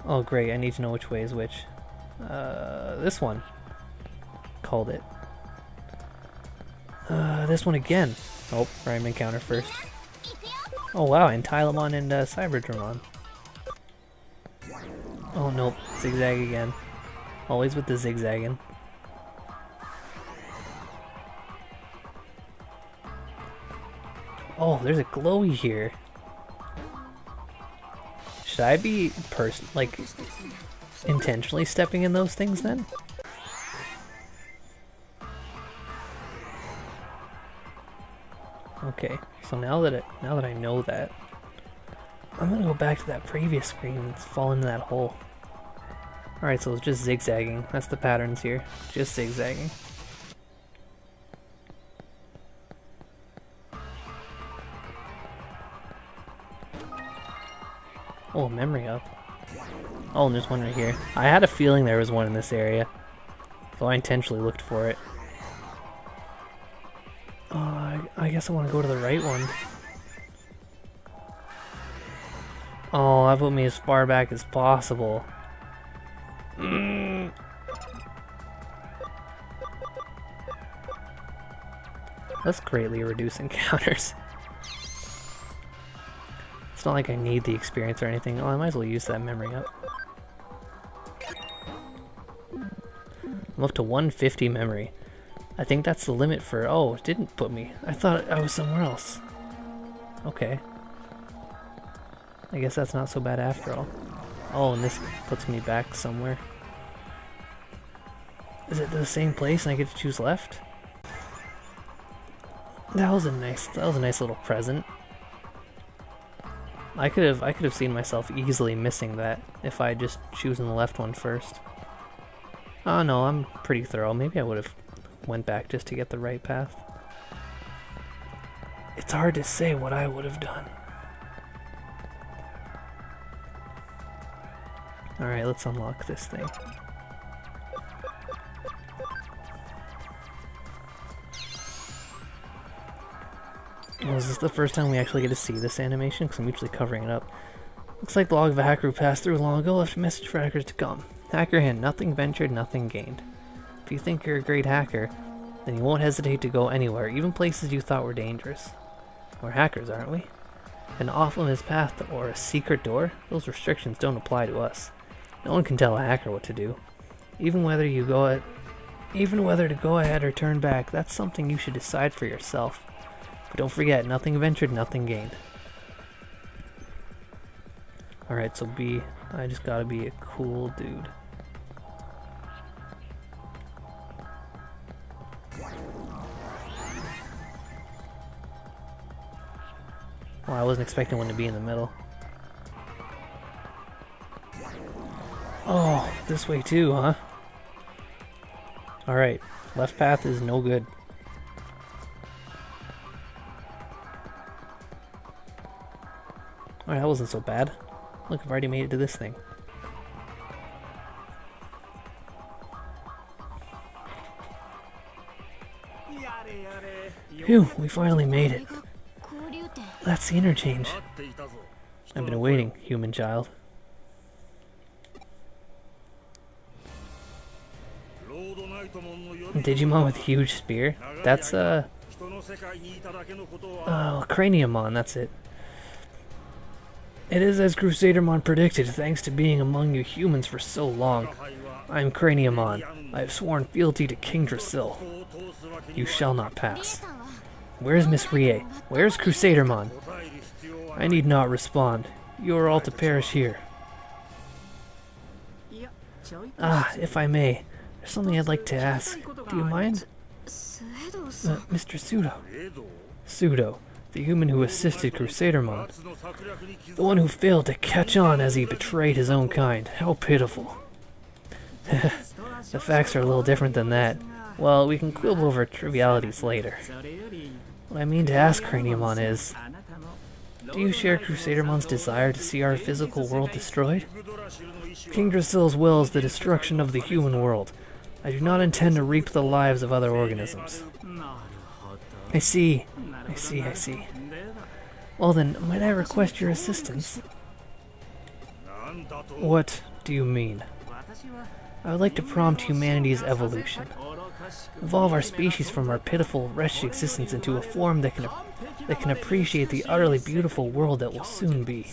Oh great, I need to know which way is which. This one. Called it. This one again. Oh, random encounter first. Oh wow, and Tylemon and Cyberdramon. Oh nope, zigzag again. Always with the zigzagging. Oh, there's a glowy here. Should I be intentionally stepping in those things then? Okay, so now that I know that, I'm gonna go back to that previous screen and fall into that hole. Alright, so it's just zigzagging. That's the patterns here. Just zigzagging. Oh, memory up. Oh, and there's one right here. I had a feeling there was one in this area, so I intentionally looked for it. I guess I want to go to the right one. Oh, that put me as far back as possible. That's greatly reduce encounters. It's not like I need the experience or anything. Oh, I might as well use that memory up. I'm up to 150 memory. I think that's the limit for... Oh, it didn't put me. I thought I was somewhere else. Okay. I guess that's not so bad after all. Oh, and this puts me back somewhere. Is it the same place and I get to choose left? That was a nice little present. I could have seen myself easily missing that if I just chosen the left one first. Oh no, I'm pretty thorough. Maybe I would have went back just to get the right path. It's hard to say what I would have done. Alright, let's unlock this thing. Well, is this the first time we actually get to see this animation? Because I'm usually covering it up. Looks like the log of a hacker who passed through long ago left a message for hackers to come. Hacker hint, nothing ventured, nothing gained. If you think you're a great hacker, then you won't hesitate to go anywhere, even places you thought were dangerous. We're hackers, aren't we? An off-limits path or a secret door? Those restrictions don't apply to us. No one can tell a hacker what to do. Even whether to go ahead or turn back, that's something you should decide for yourself. But don't forget, nothing ventured, nothing gained. Alright, so I just gotta be a cool dude. Well, I wasn't expecting one to be in the middle. Oh, this way too, huh? Alright, left path is no good. Alright, that wasn't so bad. Look, I've already made it to this thing. Phew, we finally made it. That's the interchange. I've been waiting, human child. Digimon with huge spear? That's Craniumon, that's it. It is as Crusadermon predicted, thanks to being among you humans for so long. I am Craniumon. I have sworn fealty to King Drasil. You shall not pass. Where's Miss Rie? Where's Crusadermon? I need not respond. You are all to perish here. Ah, if I may, there's something I'd like to ask. Do you mind? Mr. Pseudo. Pseudo, the human who assisted Crusadermon. The one who failed to catch on as he betrayed his own kind. How pitiful. The facts are a little different than that. Well, we can quibble over trivialities later. What I mean to ask Craniumon is, do you share Crusadermon's desire to see our physical world destroyed? King Drasil's will is the destruction of the human world. I do not intend to reap the lives of other organisms. I see. Well then, might I request your assistance? What do you mean? I would like to prompt humanity's evolution. Evolve our species from our pitiful, wretched existence into a form that can appreciate the utterly beautiful world that will soon be.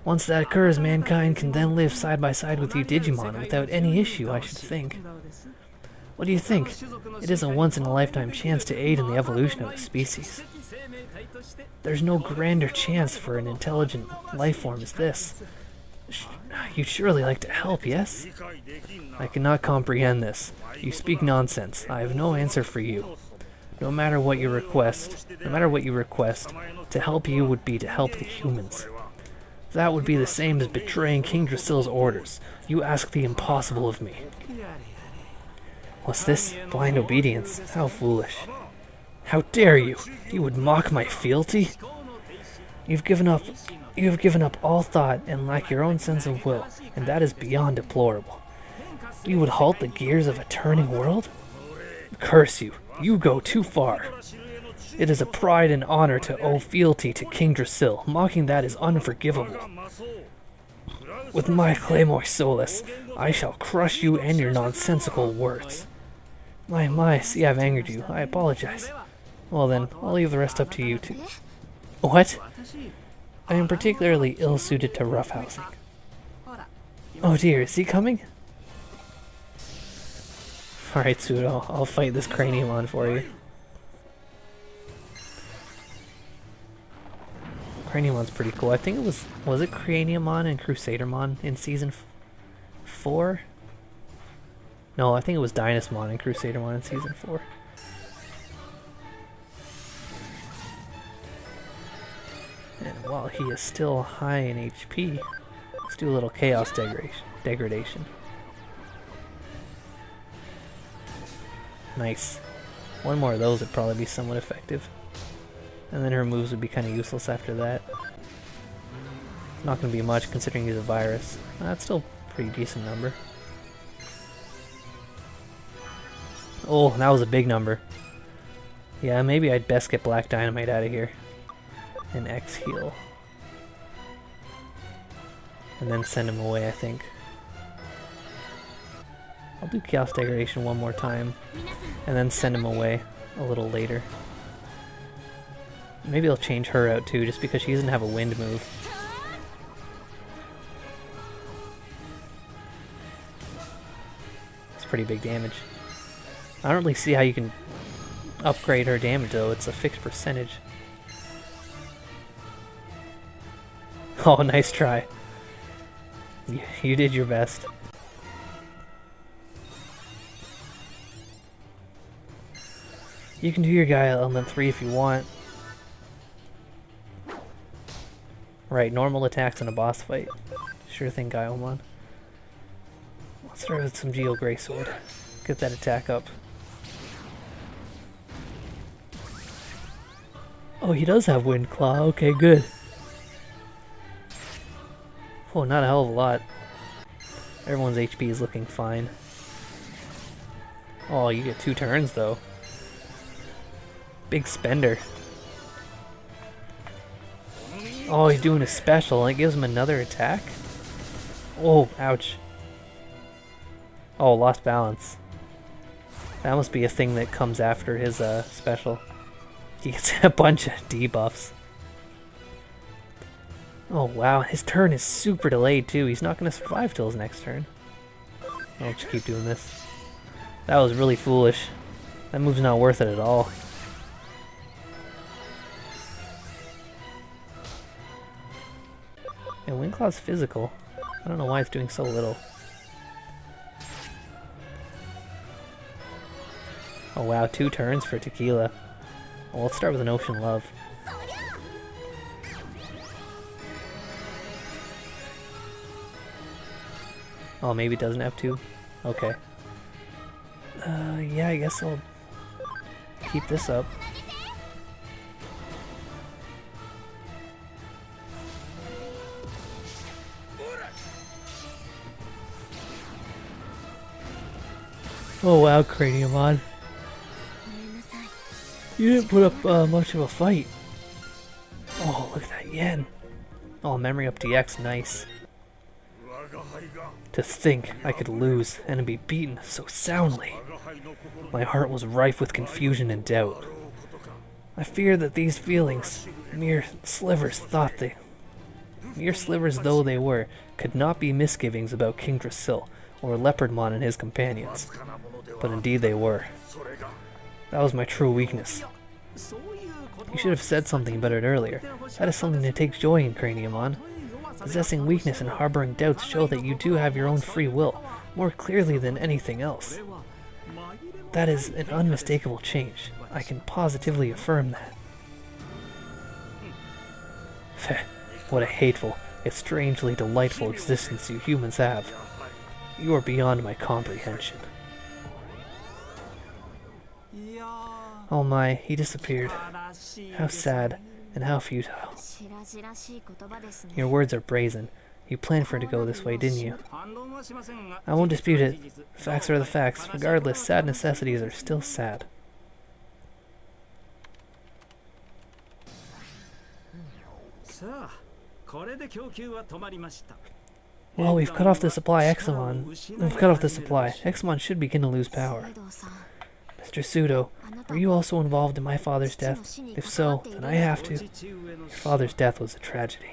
Once that occurs, mankind can then live side by side with you Digimon without any issue, I should think. What do you think? It is a once-in-a-lifetime chance to aid in the evolution of a species. There's no grander chance for an intelligent life form as this. You'd surely like to help, yes? I cannot comprehend this. You speak nonsense. I have no answer for you. No matter what you request, to help you would be to help the humans. That would be the same as betraying King Drasil's orders. You ask the impossible of me. What's this? Blind obedience? How foolish. How dare you? You would mock my fealty? You have given up all thought and lack your own sense of will, and that is beyond deplorable. You would halt the gears of a turning world? Curse you. You go too far. It is a pride and honor to owe fealty to King Drasil. Mocking that is unforgivable. With my Claymore Solus, I shall crush you and your nonsensical words. My, see I've angered you. I apologize. Well then, I'll leave the rest up to you two. What? I am particularly ill-suited to roughhousing. Oh dear, is he coming? Alright, Pseudo, I'll fight this Craniumon for you. Craniumon's pretty cool. I think it was it Craniumon and Crusadermon in season 4? No, I think it was Dynasmon and Crusadermon in season 4. And while he is still high in HP, let's do a little Chaos degradation. Nice. One more of those would probably be somewhat effective. And then her moves would be kind of useless after that. Not going to be much considering he's a virus. That's still a pretty decent number. Oh, that was a big number. Yeah, maybe I'd best get Black Dynamite out of here. And X heal. And then send him away, I think. I'll do Chaos Degradation one more time. And then send him away a little later. Maybe I'll change her out too, just because she doesn't have a wind move. It's pretty big damage. I don't really see how you can upgrade her damage though, it's a fixed percentage. Oh, nice try. You did your best. You can do your guy element 3 if you want. Right, normal attacks in a boss fight. Sure thing, Gaiomon. Let's start with some Geo Grey Sword. Get that attack up. Oh, he does have Wind Claw. Okay, good. Oh, not a hell of a lot. Everyone's HP is looking fine. Oh, you get 2 turns though. Big spender. Oh, he's doing a special and it gives him another attack? Oh, ouch. Oh, lost balance. That must be a thing that comes after his special. He gets a bunch of debuffs. Oh wow, his turn is super delayed too. He's not going to survive till his next turn. I'll just keep doing this. That was really foolish. That move's not worth it at all. And Windclaw's physical. I don't know why it's doing so little. Oh wow, 2 turns for Tequila. Well, let's start with an Ocean Love. Oh, maybe it doesn't have to? Okay. Yeah, I guess I'll keep this up. Oh wow, Craniumon. You didn't put up much of a fight. Oh, look at that yen. Oh, memory up DX, nice. To think I could lose and be beaten so soundly. My heart was rife with confusion and doubt. I feared that these feelings, mere slivers though they were, could not be misgivings about King Drasil or Leopardmon and his companions. But indeed they were. That was my true weakness. You should have said something about it earlier. That is something to take joy in, Craniumon. Possessing weakness and harboring doubts show that you do have your own free will, more clearly than anything else. That is an unmistakable change. I can positively affirm that. Pheh, what a hateful, yet strangely delightful existence you humans have. You are beyond my comprehension. Oh my, he disappeared. How sad, and how futile. Your words are brazen. You planned for it to go this way, didn't you? I won't dispute it. Facts are the facts. Regardless, sad necessities are still sad. Well, we've cut off the supply, Examon should begin to lose power. Mr. Pseudo, were you also involved in my father's death? If so, then I have to. Your father's death was a tragedy.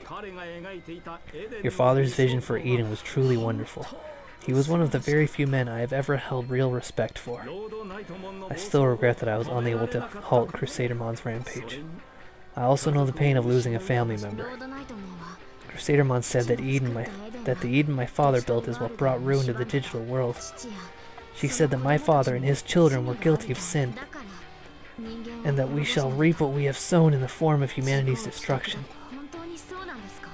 Your father's vision for Eden was truly wonderful. He was one of the very few men I have ever held real respect for. I still regret that I was unable to halt Crusadermon's rampage. I also know the pain of losing a family member. Crusadermon said that the Eden my father built is what brought ruin to the digital world. She said that my father and his children were guilty of sin, and that we shall reap what we have sown in the form of humanity's destruction.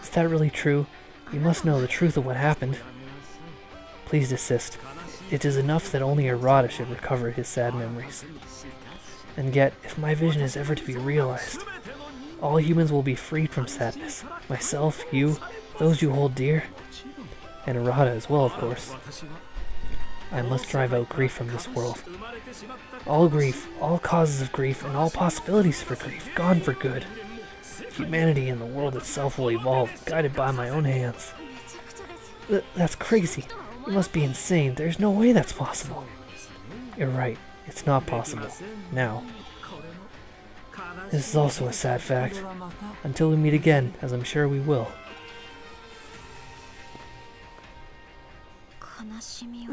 Is that really true? You must know the truth of what happened. Please desist. It is enough that only Arata should recover his sad memories. And yet, if my vision is ever to be realized, all humans will be freed from sadness. Myself, you, those you hold dear, and Arata as well, of course. I must drive out grief from this world. All grief, all causes of grief, and all possibilities for grief, gone for good. Humanity and the world itself will evolve, guided by my own hands. That's crazy. You must be insane. There's no way that's possible. You're right. It's not possible. Now. This is also a sad fact. Until we meet again, as I'm sure we will.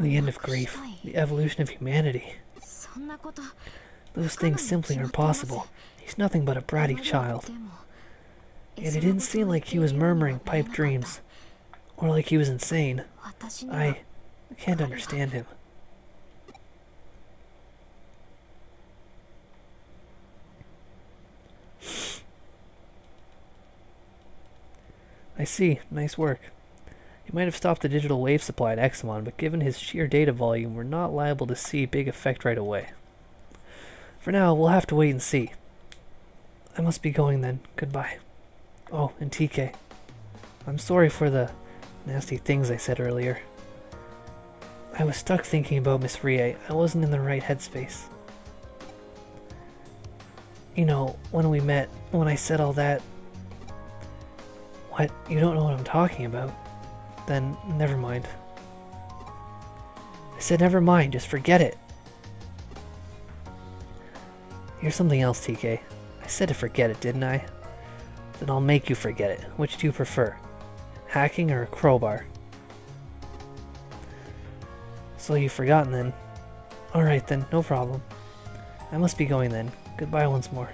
The end of grief, the evolution of humanity. Those things simply aren't possible. He's nothing but a bratty child. Yet it didn't seem like he was murmuring pipe dreams, or like he was insane. I can't understand him. I see. Nice work. He might have stopped the digital wave supply at Examon, but given his sheer data volume, we're not liable to see big effect right away. For now, we'll have to wait and see. I must be going then. Goodbye. Oh, and TK. I'm sorry for the nasty things I said earlier. I was stuck thinking about Miss Rie. I wasn't in the right headspace. You know, when we met, when I said all that... What? You don't know what I'm talking about? Then, never mind. I said never mind, just forget it. Here's something else, TK. I said to forget it, didn't I? Then I'll make you forget it. Which do you prefer? Hacking or a crowbar? So you've forgotten then. Alright then, no problem. I must be going then. Goodbye once more.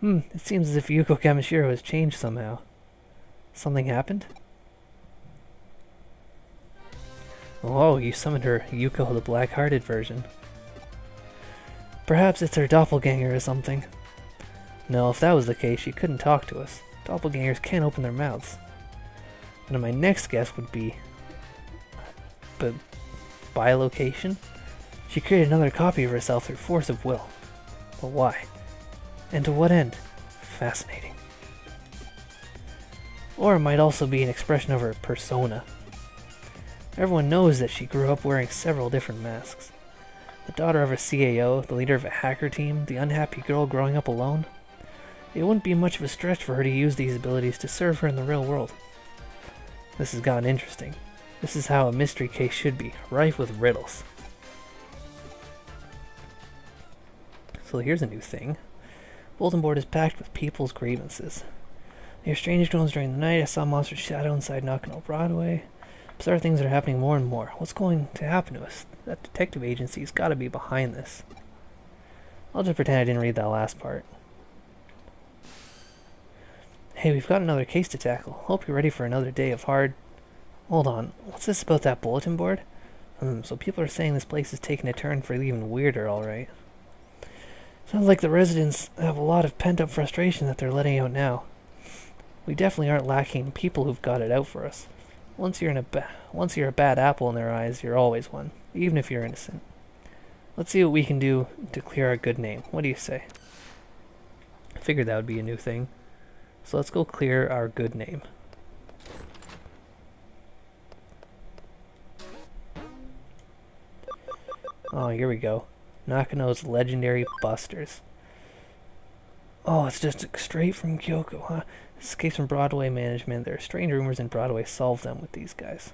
It seems as if Yuko Kamishiro has changed somehow. Something happened? Oh, you summoned her Yuko the Black-Hearted version. Perhaps it's her doppelganger or something. No, if that was the case, she couldn't talk to us. Doppelgangers can't open their mouths. And my next guess would be... But... bilocation? She created another copy of herself through force of will. But why? And to what end? Fascinating. Or it might also be an expression of her persona. Everyone knows that she grew up wearing several different masks. The daughter of a CAO, the leader of a hacker team, the unhappy girl growing up alone. It wouldn't be much of a stretch for her to use these abilities to serve her in the real world. This has gotten interesting. This is how a mystery case should be, rife with riddles. So here's a new thing. Bulletin board is packed with people's grievances. They hear strange groans during the night. I saw Monster's shadow inside Nakano Broadway. Bizarre things are happening more and more. What's going to happen to us? That detective agency's got to be behind this. I'll just pretend I didn't read that last part. Hey, we've got another case to tackle. Hope you're ready for another day of hard... Hold on, what's this about that bulletin board? So people are saying this place is taking a turn for even weirder, alright. Sounds like the residents have a lot of pent-up frustration that they're letting out now. We definitely aren't lacking people who've got it out for us. Once you're a bad apple in their eyes, you're always one, even if you're innocent. Let's see what we can do to clear our good name. What do you say? I figured that would be a new thing. So let's go clear our good name. Oh, here we go. Nakano's legendary busters. Oh, it's just straight from Kyoko, huh? Escapes from Broadway management. There are strange rumors in Broadway. Solve them with these guys.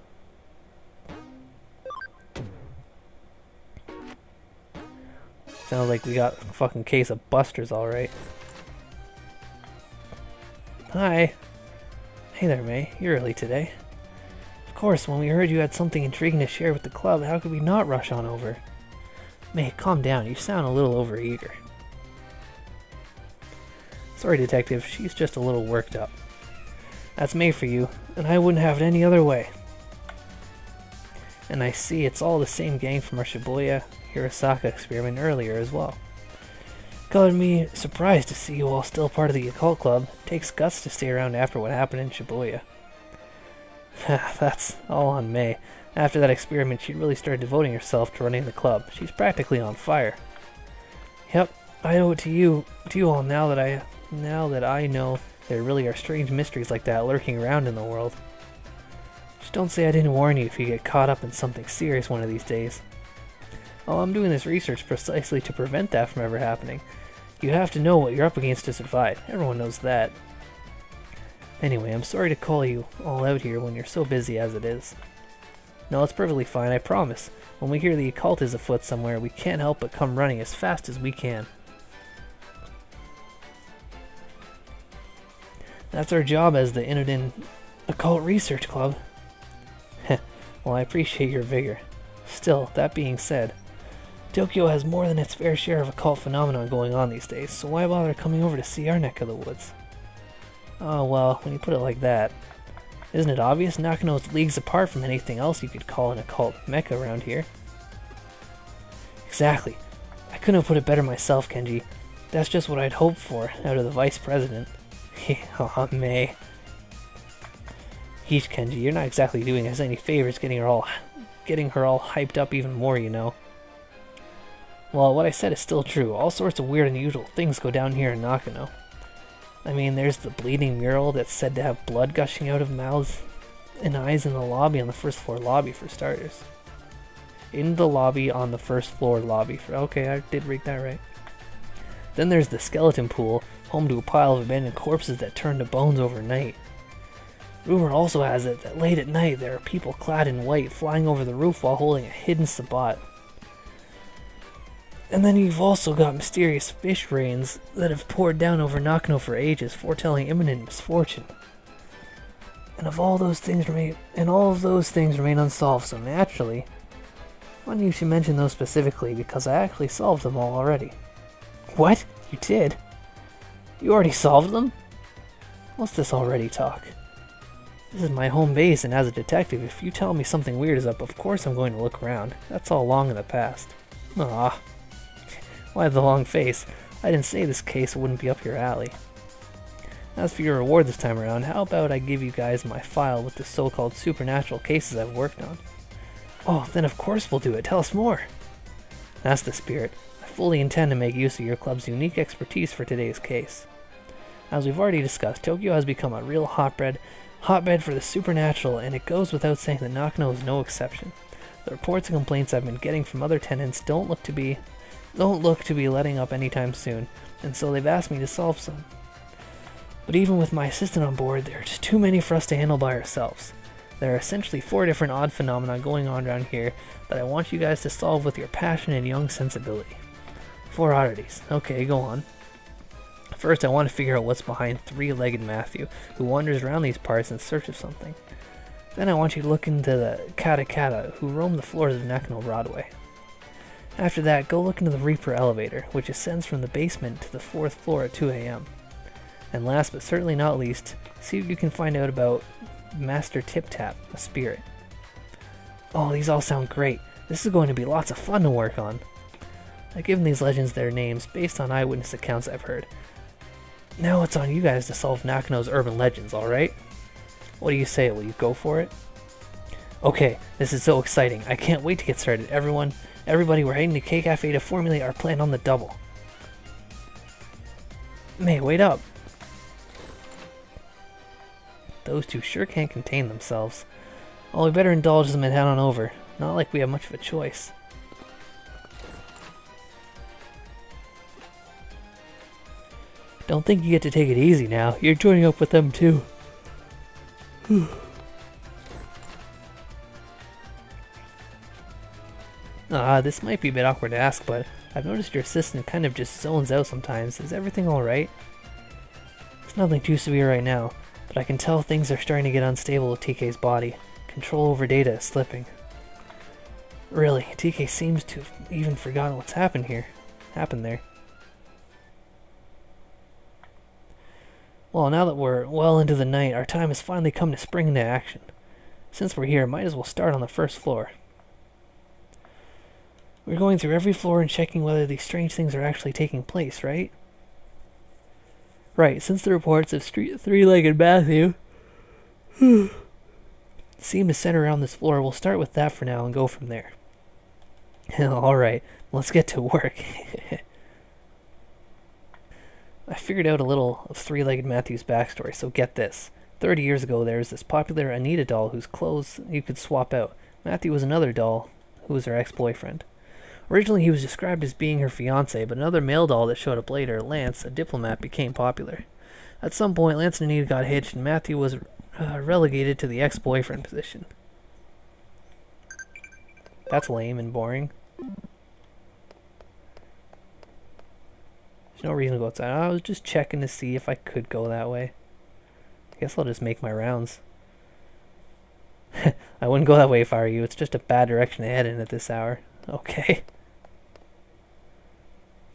Sounds like we got a fucking case of busters, alright. Hi. Hey there, May. You're early today. Of course, when we heard you had something intriguing to share with the club, how could we not rush on over? May, calm down. You sound a little overeager. Sorry, Detective. She's just a little worked up. That's May for you, and I wouldn't have it any other way. And I see it's all the same gang from our Shibuya Hirosaka experiment earlier as well. Colored me surprised to see you all still part of the occult club. Takes guts to stay around after what happened in Shibuya. That's all on May. After that experiment, she really started devoting herself to running the club. She's practically on fire. Yep, I owe it to you all now that I know there really are strange mysteries like that lurking around in the world. Just don't say I didn't warn you if you get caught up in something serious one of these days. Oh, I'm doing this research precisely to prevent that from ever happening. You have to know what you're up against to survive. Everyone knows that. Anyway, I'm sorry to call you all out here when you're so busy as it is. No, it's perfectly fine, I promise. When we hear the occult is afoot somewhere, we can't help but come running as fast as we can. That's our job as the Inodin Occult Research Club. Well, I appreciate your vigor. Still, that being said, Tokyo has more than its fair share of occult phenomenon going on these days, so why bother coming over to see our neck of the woods? Oh well, when you put it like that, isn't it obvious Nakano is leagues apart from anything else you could call an occult mecca around here? Exactly. I couldn't have put it better myself, Kenji. That's just what I'd hoped for out of the vice president. Aw, May. Yeesh, Kenji, you're not exactly doing us any favors getting her all hyped up even more, you know. Well, what I said is still true. All sorts of weird and unusual things go down here in Nakano. I mean, there's the bleeding mural that's said to have blood gushing out of mouths and eyes in the lobby on the first floor lobby, for starters. In the lobby on the first floor lobby. Okay, I did read that right. Then there's the skeleton pool, home to a pile of abandoned corpses that turn to bones overnight. Rumor also has it that late at night there are people clad in white flying over the roof while holding a hidden sabbat. And then you've also got mysterious fish rains that have poured down over Nakano for ages, foretelling imminent misfortune. And all of those things remain unsolved, so naturally, why don't you should mention those specifically, because I actually solved them all already. What? You did? You already solved them? What's this already talk? This is my home base, and as a detective, if you tell me something weird is up, of course I'm going to look around. That's all long in the past. Ah. Why the long face? I didn't say this case wouldn't be up your alley. As for your reward this time around, how about I give you guys my file with the so-called supernatural cases I've worked on? Oh, then of course we'll do it. Tell us more. That's the spirit. I fully intend to make use of your club's unique expertise for today's case. As we've already discussed, Tokyo has become a real hotbed for the supernatural, and it goes without saying that Nakano is no exception. The reports and complaints I've been getting from other tenants don't look to be letting up anytime soon, and so they've asked me to solve some. But even with my assistant on board, there are just too many for us to handle by ourselves. There are essentially 4 different odd phenomena going on around here that I want you guys to solve with your passion and young sensibility. 4 oddities. Okay, go on. First, I want to figure out what's behind 3-legged Matthew, who wanders around these parts in search of something. Then I want you to look into the Kata, who roam the floors of Nakano Broadway. After that, go look into the Reaper elevator, which ascends from the basement to the 4th floor at 2 AM. And last but certainly not least, see what you can find out about Master Tip Tap, a spirit. Oh, these all sound great. This is going to be lots of fun to work on. I've given these legends their names based on eyewitness accounts I've heard. Now it's on you guys to solve Nakano's urban legends, alright? What do you say? Will you go for it? Okay, this is so exciting. I can't wait to get started. Everybody, we're heading to K-Cafe to formulate our plan on the double. May, wait up. Those two sure can't contain themselves. Well, we better indulge them and head on over. Not like we have much of a choice. Don't think you get to take it easy now. You're joining up with them too. This might be a bit awkward to ask, but I've noticed your assistant kind of just zones out sometimes. Is everything alright? It's nothing too severe right now, but I can tell things are starting to get unstable with TK's body. Control over data is slipping. Really, TK seems to have even forgotten what's happened there. Well, now that we're well into the night, our time has finally come to spring into action. Since we're here, might as well start on the 1st floor. We're going through every floor and checking whether these strange things are actually taking place, right? Right, since the reports of 3-legged Matthew seem to center around this floor, we'll start with that for now and go from there. Alright, let's get to work. I figured out a little of 3-legged Matthew's backstory, so get this. 30 years ago, there was this popular Anita doll whose clothes you could swap out. Matthew was another doll who was her ex-boyfriend. Originally, he was described as being her fiancé, but another male doll that showed up later, Lance, a diplomat, became popular. At some point, Lance and Anita got hitched, and Matthew was relegated to the ex-boyfriend position. That's lame and boring. There's no reason to go outside. I was just checking to see if I could go that way. I guess I'll just make my rounds. I wouldn't go that way if I were you. It's just a bad direction to head in at this hour. Okay.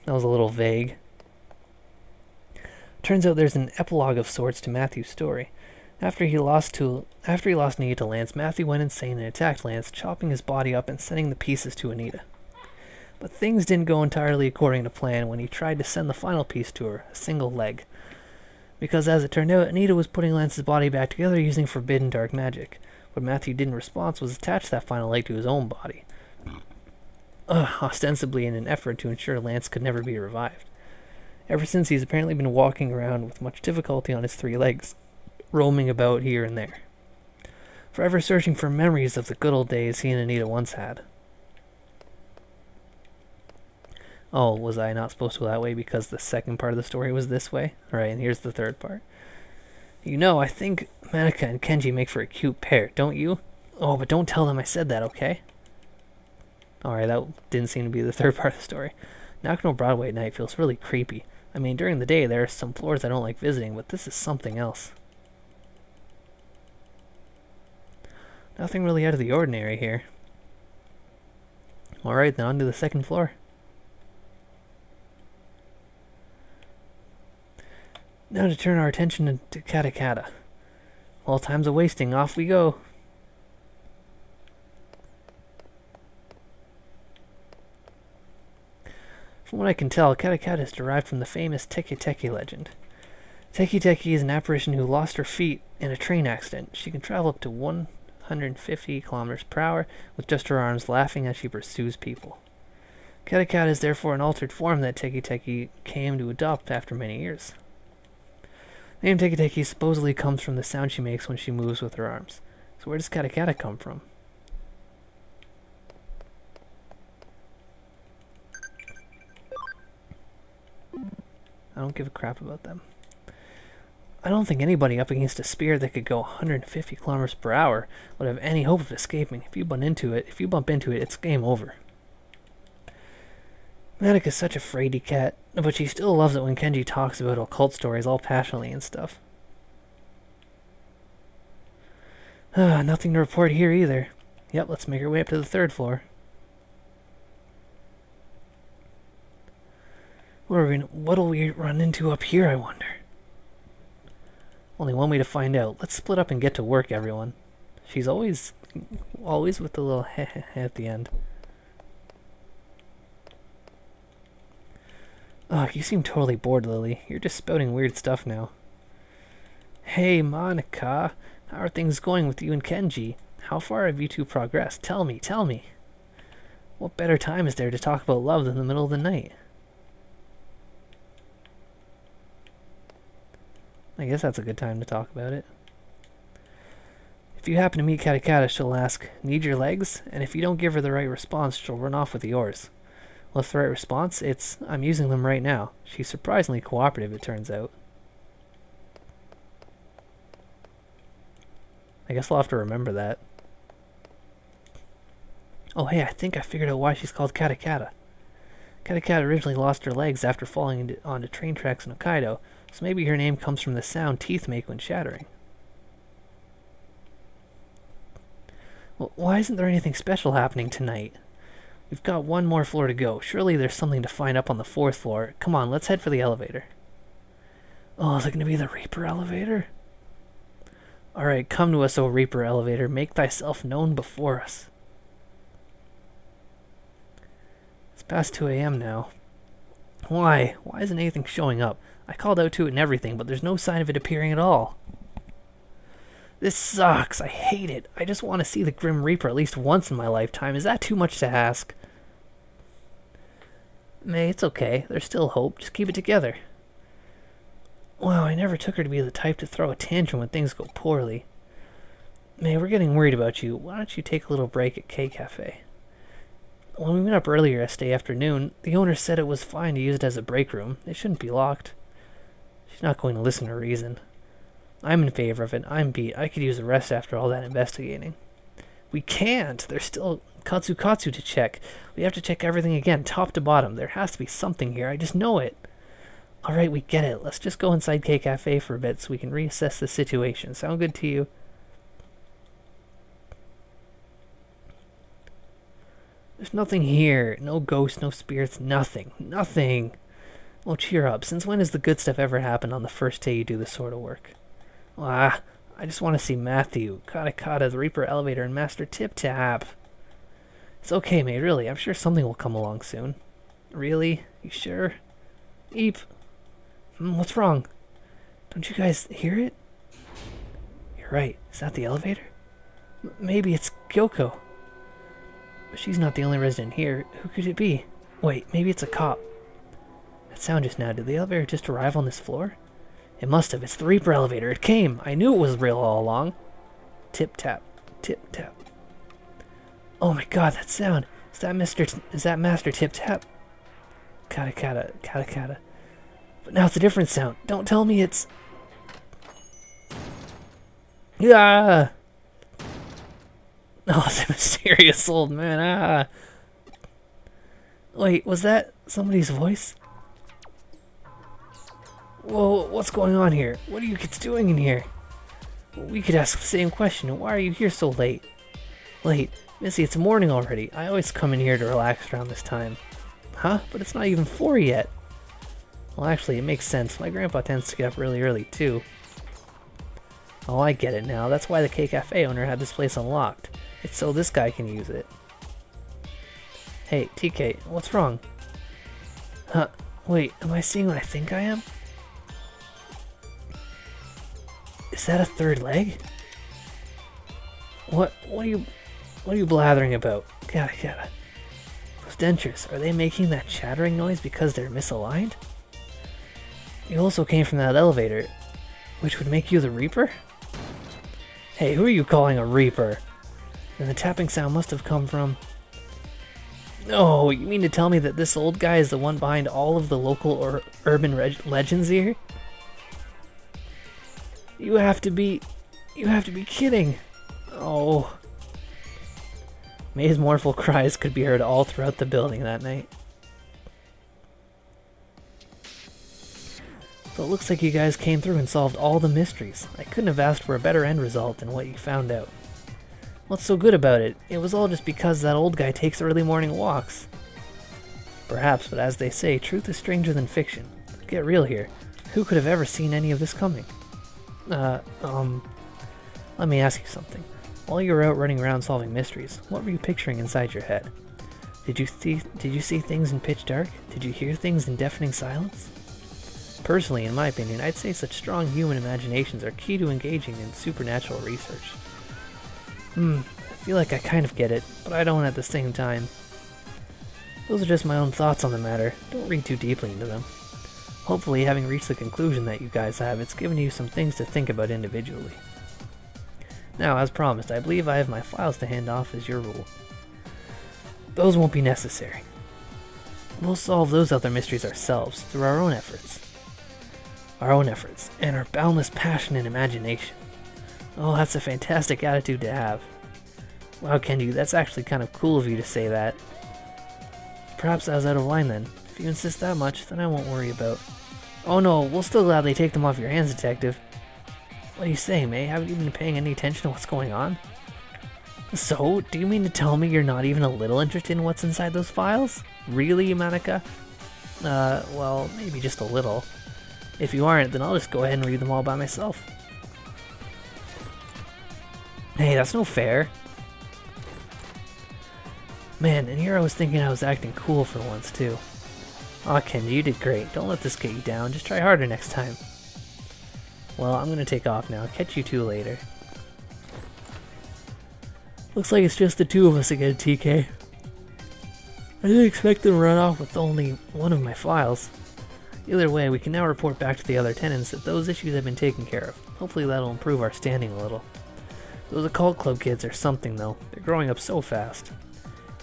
That was a little vague. Turns out there's an epilogue of sorts to Matthew's story. After he lost Anita to Lance, Matthew went insane and attacked Lance, chopping his body up and sending the pieces to Anita. But things didn't go entirely according to plan when he tried to send the final piece to her, a single leg. Because as it turned out, Anita was putting Lance's body back together using forbidden dark magic. What Matthew didn't respond was attach that final leg to his own body. Ostensibly in an effort to ensure Lance could never be revived. Ever since, he's apparently been walking around with much difficulty on his 3 legs, roaming about here and there, forever searching for memories of the good old days he and Anita once had. Oh, was I not supposed to go that way because the second part of the story was this way? Alright, and here's the third part. You know, I think Manika and Kenji make for a cute pair, don't you? Oh, but don't tell them I said that, okay? Alright, that didn't seem to be the third part of the story. Nakano Broadway at night feels really creepy. I mean, during the day there are some floors I don't like visiting, but this is something else. Nothing really out of the ordinary here. Alright, then on to the 2nd floor. Now to turn our attention to Kata. Well, time's a wasting. Off we go. From what I can tell, Kata is derived from the famous Teki legend. Teki is an apparition who lost her feet in a train accident. She can travel up to 150 kilometers per hour with just her arms, laughing as she pursues people. Kata is therefore an altered form that Teki came to adopt after many years. The name Teki supposedly comes from the sound she makes when she moves with her arms. So where does Kata come from? I don't give a crap about them. I don't think anybody up against a spear that could go 150 kilometers per hour would have any hope of escaping. If you bump into it, it's game over. Manika's such a fraidy cat, but she still loves it when Kenji talks about occult stories all passionately and stuff. Nothing to report here either. Yep, let's make our way up to the 3rd floor. What'll we run into up here, I wonder? Only one way to find out. Let's split up and get to work, everyone. She's always with the little heh at the end. Oh, you seem totally bored, Lily. You're just spouting weird stuff now. Hey, Monica. How are things going with you and Kenji? How far have you two progressed? Tell me. What better time is there to talk about love than the middle of the night? I guess that's a good time to talk about it. If you happen to meet Katakata, she'll ask, "Need your legs?" And if you don't give her the right response, she'll run off with yours. What's the right response? It's, "I'm using them right now." She's surprisingly cooperative, it turns out. I guess I'll have to remember that. Oh hey, I think I figured out why she's called Katakata. Katakata originally lost her legs after falling onto train tracks in Hokkaido, so maybe her name comes from the sound teeth make when shattering. Well, why isn't there anything special happening tonight? We've got one more floor to go. Surely there's something to find up on the 4th floor. Come on, let's head for the elevator. Oh, is it going to be the Reaper elevator? Alright, come to us, O Reaper elevator. Make thyself known before us. It's past 2 a.m. now. Why? Why isn't anything showing up? I called out to it and everything, but there's no sign of it appearing at all. This sucks. I hate it. I just want to see the Grim Reaper at least once in my lifetime. Is that too much to ask? May, it's okay. There's still hope. Just keep it together. Wow, I never took her to be the type to throw a tantrum when things go poorly. May, we're getting worried about you. Why don't you take a little break at K Cafe? When we went up earlier yesterday afternoon, the owner said it was fine to use it as a break room. It shouldn't be locked. She's not going to listen to reason. I'm in favor of it. I'm beat. I could use a rest after all that investigating. We can't. There's still Katsu to check. We have to check everything again, top to bottom. There has to be something here. I just know it. Alright, we get it. Let's just go inside K Cafe for a bit so we can reassess the situation. Sound good to you? There's nothing here. No ghosts, no spirits, nothing. Nothing. Well, cheer up. Since when has the good stuff ever happened on the first day you do this sort of work? I just want to see Matthew, Katakata, the Reaper Elevator, and Master Tip Tap. It's okay, mate, really. I'm sure something will come along soon. Really? You sure? Eep. What's wrong? Don't you guys hear it? You're right. Is that the elevator? Maybe it's Kyoko. But she's not the only resident here. Who could it be? Wait, maybe it's a cop. That sound just now. Did the elevator just arrive on this floor? It must have. It's the Reaper elevator. It came. I knew it was real all along. Tip tap. Tip tap. Oh my god, that sound. Is that Master Tip Tap? Katakata. But now it's a different sound. Don't tell me it's... Ah! Oh, it's a mysterious old man. Ah! Wait, was that somebody's voice? Whoa, what's going on here? What are you kids doing in here? We could ask the same question. Why are you here so late? Late? Missy, it's morning already. I always come in here to relax around this time. Huh? But it's not even 4 yet. Well, actually, it makes sense. My grandpa tends to get up really early, too. Oh, I get it now. That's why the K Cafe owner had this place unlocked. It's so this guy can use it. Hey, TK, what's wrong? Huh? Wait, am I seeing what I think I am? Is that a third leg? What are you blathering about? Gotta. Those dentures, are they making that chattering noise because they're misaligned? You also came from that elevator, which would make you the Reaper? Hey, who are you calling a Reaper? And the tapping sound must have come from... Oh, you mean to tell me that this old guy is the one behind all of the local or urban legends here? You have to be kidding. Oh. May's mournful cries could be heard all throughout the building that night. So it looks like you guys came through and solved all the mysteries. I couldn't have asked for a better end result than what you found out. What's so good about it? It was all just because that old guy takes early morning walks. Perhaps, but as they say, truth is stranger than fiction. Get real here. Who could have ever seen any of this coming? Let me ask you something. While you were out running around solving mysteries, what were you picturing inside your head? Did you see things in pitch dark? Did you hear things in deafening silence? Personally, in my opinion, I'd say such strong human imaginations are key to engaging in supernatural research. I feel like I kind of get it, but I don't at the same time. Those are just my own thoughts on the matter. Don't read too deeply into them. Hopefully, having reached the conclusion that you guys have, it's given you some things to think about individually. Now, as promised, I believe I have my files to hand off as your rule. Those won't be necessary. We'll solve those other mysteries ourselves, through our own efforts. And our boundless passion and imagination. Oh, that's a fantastic attitude to have. Wow, Kenji, that's actually kind of cool of you to say that. Perhaps I was out of line then. If you insist that much, then I won't worry about... Oh no, we'll still gladly take them off your hands, Detective. What do you say, May? Haven't you been paying any attention to what's going on? So, do you mean to tell me you're not even a little interested in what's inside those files? Really, Manika? Well, maybe just a little. If you aren't, then I'll just go ahead and read them all by myself. Hey, that's no fair. Man, and here I was thinking I was acting cool for once, too. Aw, Kenji, you did great. Don't let this get you down. Just try harder next time. Well, I'm gonna take off now. Catch you two later. Looks like it's just the two of us again, TK. I didn't expect them to run off with only one of my files. Either way, we can now report back to the other tenants that those issues have been taken care of. Hopefully that'll improve our standing a little. Those occult club kids are something, though. They're growing up so fast.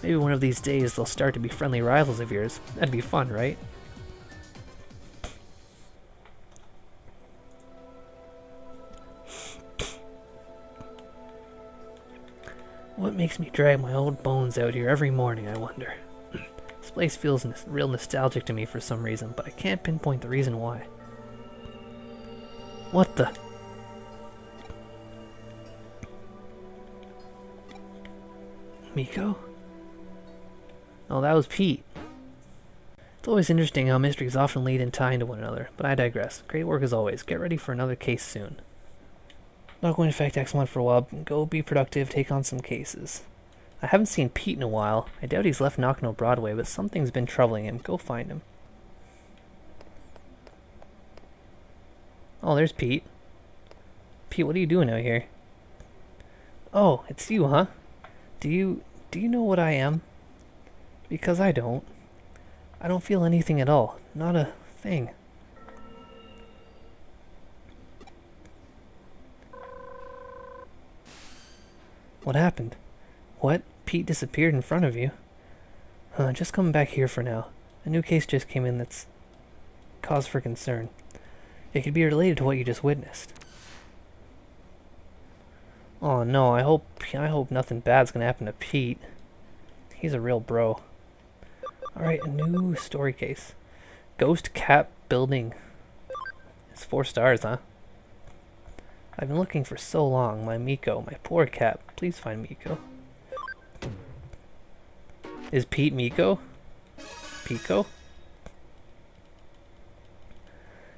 Maybe one of these days they'll start to be friendly rivals of yours. That'd be fun, right? What makes me drag my old bones out here every morning, I wonder? This place feels real nostalgic to me for some reason, but I can't pinpoint the reason why. What the? Miko? Oh, that was Pete. It's always interesting how mysteries often lead and tie into one another, but I digress. Great work as always. Get ready for another case soon. Not going to affect X1 for a while. Go be productive, take on some cases. I haven't seen Pete in a while. I doubt he's left Nakano Broadway, but something's been troubling him. Go find him. Oh, there's Pete. Pete, what are you doing out here? Oh, it's you, huh? Do you know what I am? Because I don't. I don't feel anything at all. Not a thing. What happened? What? Pete disappeared in front of you? Just come back here for now. A new case just came in that's cause for concern. It could be related to what you just witnessed. Oh no, I hope nothing bad's gonna happen to Pete. He's a real bro. Alright, a new story case. Ghost Cat Building. It's 4 stars, huh? I've been looking for so long. My Miko, my poor cat. Please find Miko. Is Pete Miko? Pico?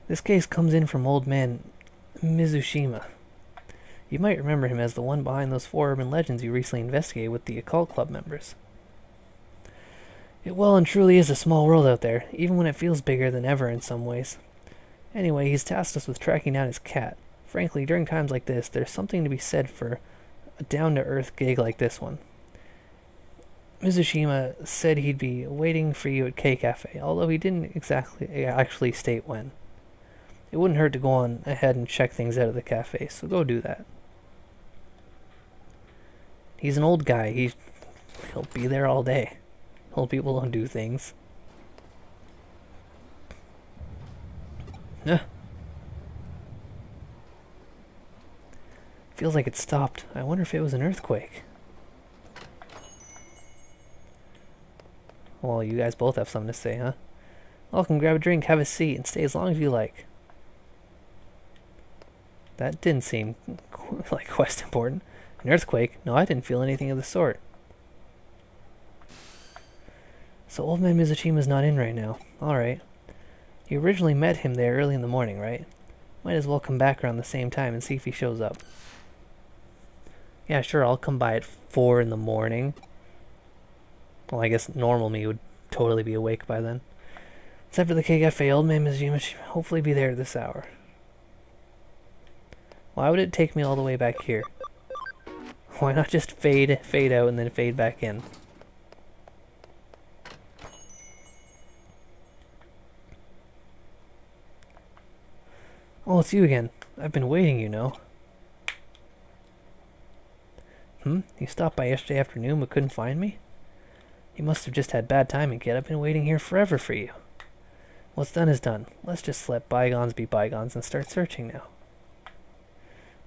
This case comes in from old man Mizushima. You might remember him as the one behind those 4 urban legends you recently investigated with the occult club members. It well and truly is a small world out there, even when it feels bigger than ever in some ways. Anyway, he's tasked us with tracking down his cat. Frankly, during times like this, there's something to be said for a down-to-earth gig like this one. Mizushima said he'd be waiting for you at K Cafe, although he didn't actually state when. It wouldn't hurt to go on ahead and check things out at the cafe, so go do that. He's an old guy. He'll be there all day. Old people don't do things. Feels like it stopped. I wonder if it was an earthquake. Well, you guys both have something to say, huh? Welcome, grab a drink, have a seat, and stay as long as you like. That didn't seem like quest important. An earthquake? No, I didn't feel anything of the sort. So Old Man Mizuchima's not in right now. Alright. You originally met him there early in the morning, right? Might as well come back around the same time and see if he shows up. Yeah, sure, I'll come by at 4 in the morning. Well, I guess normal me would totally be awake by then. Except for the K-Cafe, Old Man Mizujima should hopefully be there at this hour. Why would it take me all the way back here? Why not just fade out and then fade back in? Oh, it's you again. I've been waiting, you know. You stopped by yesterday afternoon but couldn't find me? You must have just had bad timing, kid. I've been waiting here forever for you. What's done is done. Let's just let bygones be bygones and start searching now.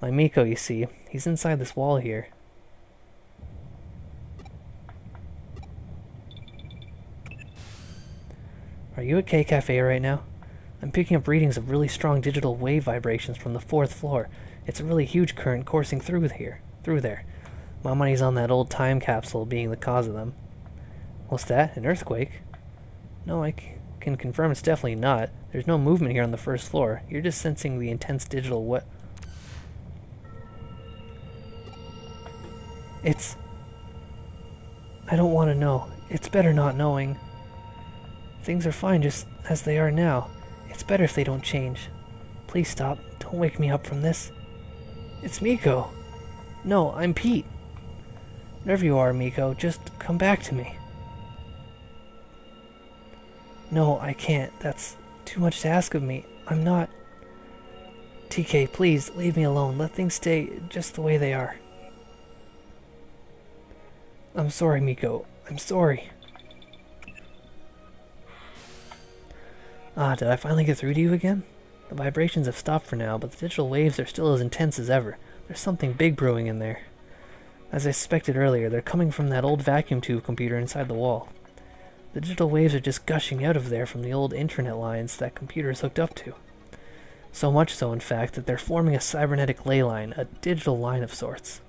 My Miko, you see, he's inside this wall here. Are you at K-Cafe right now? I'm picking up readings of really strong digital wave vibrations from the 4th floor. It's a really huge current coursing through there. My money's on that old time capsule being the cause of them. What's that? An earthquake? No, I can confirm it's definitely not. There's no movement here on the 1st floor. You're just sensing the intense digital I don't want to know. It's better not knowing. Things are fine just as they are now. It's better if they don't change. Please stop. Don't wake me up from this. It's Miko. No, I'm Pete. Wherever you are, Miko, just come back to me. No, I can't. That's too much to ask of me. I'm not... TK, please, leave me alone. Let things stay just the way they are. I'm sorry, Miko. I'm sorry. Ah, did I finally get through to you again? The vibrations have stopped for now, but the digital waves are still as intense as ever. There's something big brewing in there. As I suspected earlier, they're coming from that old vacuum tube computer inside the wall. The digital waves are just gushing out of there from the old internet lines that computer is hooked up to. So much so, in fact, that they're forming a cybernetic ley line, a digital line of sorts.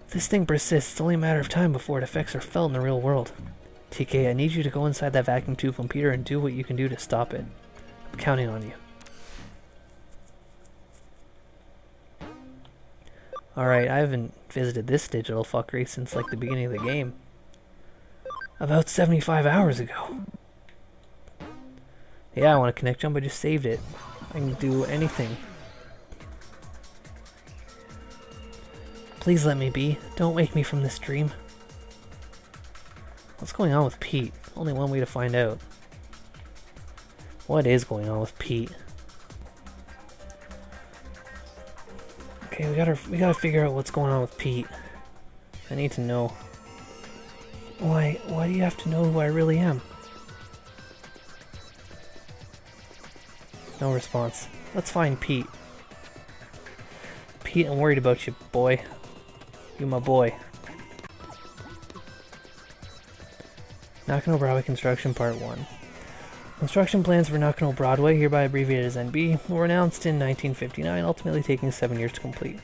If this thing persists, it's only a matter of time before its effects are felt in the real world. TK, I need you to go inside that vacuum tube computer and do what you can do to stop it. I'm counting on you. Alright, I haven't visited this digital fuckery since like the beginning of the game. About 75 hours ago. Yeah, I want to connect jump, I just saved it. I can do anything. Please let me be. Don't wake me from this dream. What's going on with Pete? Only one way to find out. What is going on with Pete? Okay, we gotta figure out what's going on with Pete. I need to know. Why do you have to know who I really am? No response. Let's find Pete. Pete, I'm worried about you, boy. You my boy. Nakano Broadway Construction Part 1. Construction plans for Nakano Broadway, hereby abbreviated as NB, were announced in 1959, ultimately taking 7 years to complete.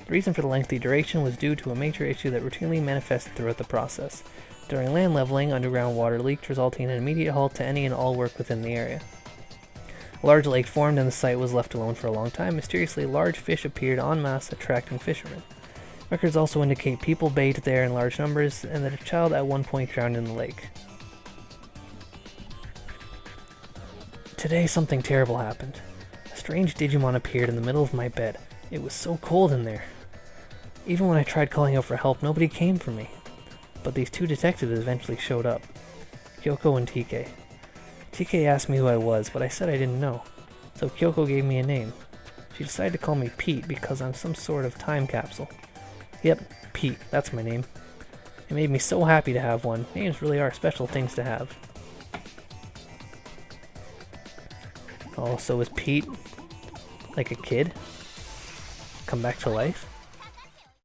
The reason for the lengthy duration was due to a major issue that routinely manifested throughout the process. During land leveling, underground water leaked, resulting in an immediate halt to any and all work within the area. A large lake formed and the site was left alone for a long time. Mysteriously, large fish appeared en masse, attracting fishermen. Records also indicate people bathed there in large numbers, and that a child at one point drowned in the lake. Today, something terrible happened. A strange Digimon appeared in the middle of my bed. It was so cold in there. Even when I tried calling out for help, nobody came for me. But these two detectives eventually showed up. Kyoko and TK. TK asked me who I was, but I said I didn't know. So Kyoko gave me a name. She decided to call me Pete because I'm some sort of time capsule. Yep, Pete, that's my name. It made me so happy to have one. Names really are special things to have. Oh, so is Pete like a kid? Come back to life?